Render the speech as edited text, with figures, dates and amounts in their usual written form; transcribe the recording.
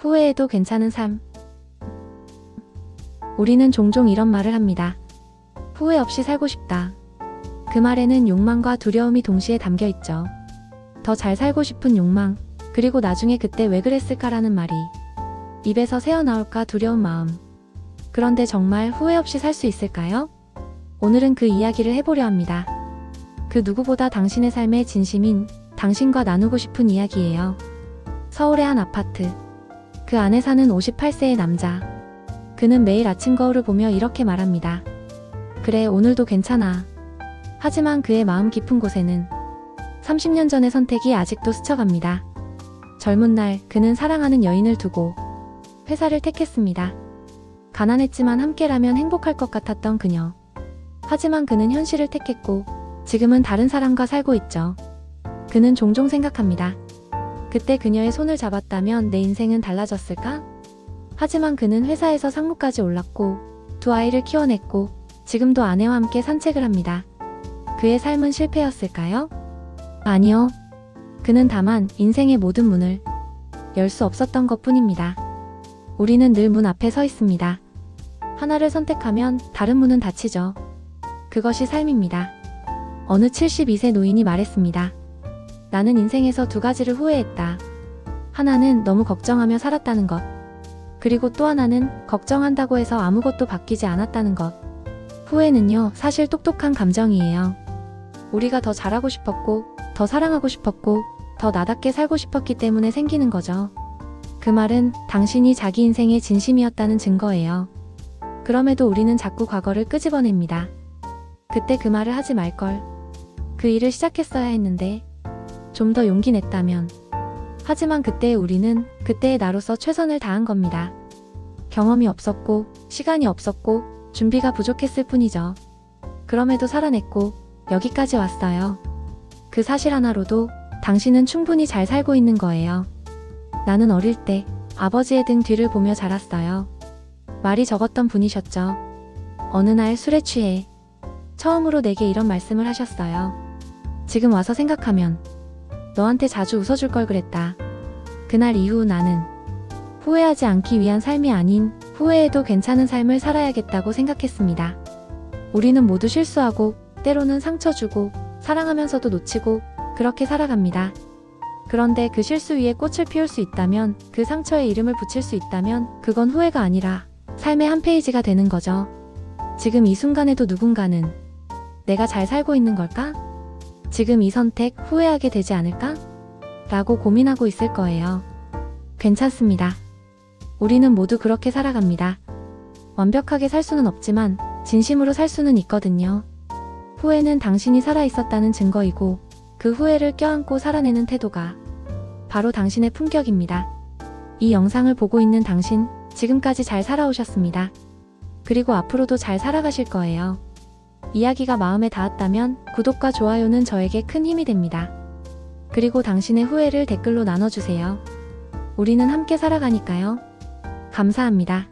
후회해도 괜찮은 삶. 우리는 종종 이런 말을 합니다. 후회 없이 살고 싶다. 그 말에는 욕망과 두려움이 동시에 담겨 있죠. 더 잘 살고 싶은 욕망, 그리고 나중에 그때 왜 그랬을까라는 말이 입에서 새어나올까 두려운 마음. 그런데 정말 후회 없이 살 수 있을까요? 오늘은 그 이야기를 해보려 합니다. 그 누구보다 당신의 삶에 진심인 당신과 나누고 싶은 이야기예요. 서울의 한 아파트. 그 안에 사는 58세의 남자. 그는 매일 아침 거울을 보며 이렇게 말합니다. 그래, 오늘도 괜찮아. 하지만 그의 마음 깊은 곳에는 30년 전의 선택이 아직도 스쳐갑니다. 젊은 날 그는 사랑하는 여인을 두고 회사를 택했습니다. 가난했지만 함께라면 행복할 것 같았던 그녀. 하지만 그는 현실을 택했고 지금은 다른 사람과 살고 있죠. 그는 종종 생각합니다. 그때 그녀의 손을 잡았다면 내 인생은 달라졌을까? 하지만 그는 회사에서 상무까지 올랐고 두 아이를 키워냈고 지금도 아내와 함께 산책을 합니다. 그의 삶은 실패였을까요? 아니요. 그는 다만 인생의 모든 문을 열 수 없었던 것뿐입니다. 우리는 늘 문 앞에 서 있습니다. 하나를 선택하면 다른 문은 닫히죠. 그것이 삶입니다. 어느 72세 노인이 말했습니다. 나는 인생에서 두 가지를 후회했다. 하나는 너무 걱정하며 살았다는 것. 그리고 또 하나는 걱정한다고 해서 아무것도 바뀌지 않았다는 것. 후회는요, 사실 똑똑한 감정이에요. 우리가 더 잘하고 싶었고, 더 사랑하고 싶었고, 더 나답게 살고 싶었기 때문에 생기는 거죠. 그 말은 당신이 자기 인생의 진심이었다는 증거예요. 그럼에도 우리는 자꾸 과거를 끄집어냅니다. 그때 그 말을 하지 말걸. 그 일을 시작했어야 했는데, 좀 더 용기 냈다면. 하지만 그때의 우리는 그때의 나로서 최선을 다한 겁니다. 경험이 없었고, 시간이 없었고, 준비가 부족했을 뿐이죠. 그럼에도 살아냈고, 여기까지 왔어요. 그 사실 하나로도 당신은 충분히 잘 살고 있는 거예요. 나는 어릴 때 아버지의 등 뒤를 보며 자랐어요. 말이 적었던 분이셨죠. 어느 날 술에 취해 처음으로 내게 이런 말씀을 하셨어요. 지금 와서 생각하면 너한테 자주 웃어줄 걸 그랬다. 그날 이후 나는 후회하지 않기 위한 삶이 아닌 후회해도 괜찮은 삶을 살아야겠다고 생각했습니다. 우리는 모두 실수하고 때로는 상처 주고 사랑하면서도 놓치고 그렇게 살아갑니다. 그런데 그 실수 위에 꽃을 피울 수 있다면, 그 상처에 이름을 붙일 수 있다면 그건 후회가 아니라 삶의 한 페이지가 되는 거죠. 지금 이 순간에도 누군가는 내가 잘 살고 있는 걸까? 지금 이 선택 후회하게 되지 않을까? 라고 고민하고 있을 거예요. 괜찮습니다. 우리는 모두 그렇게 살아갑니다. 완벽하게 살 수는 없지만 진심으로 살 수는 있거든요. 후회는 당신이 살아있었다는 증거이고 그 후회를 껴안고 살아내는 태도가 바로 당신의 품격입니다. 이 영상을 보고 있는 당신, 지금까지 잘 살아오셨습니다. 그리고 앞으로도 잘 살아가실 거예요. 이야기가 마음에 닿았다면 구독과 좋아요는 저에게 큰 힘이 됩니다. 그리고 당신의 후회를 댓글로 나눠주세요. 우리는 함께 살아가니까요. 감사합니다.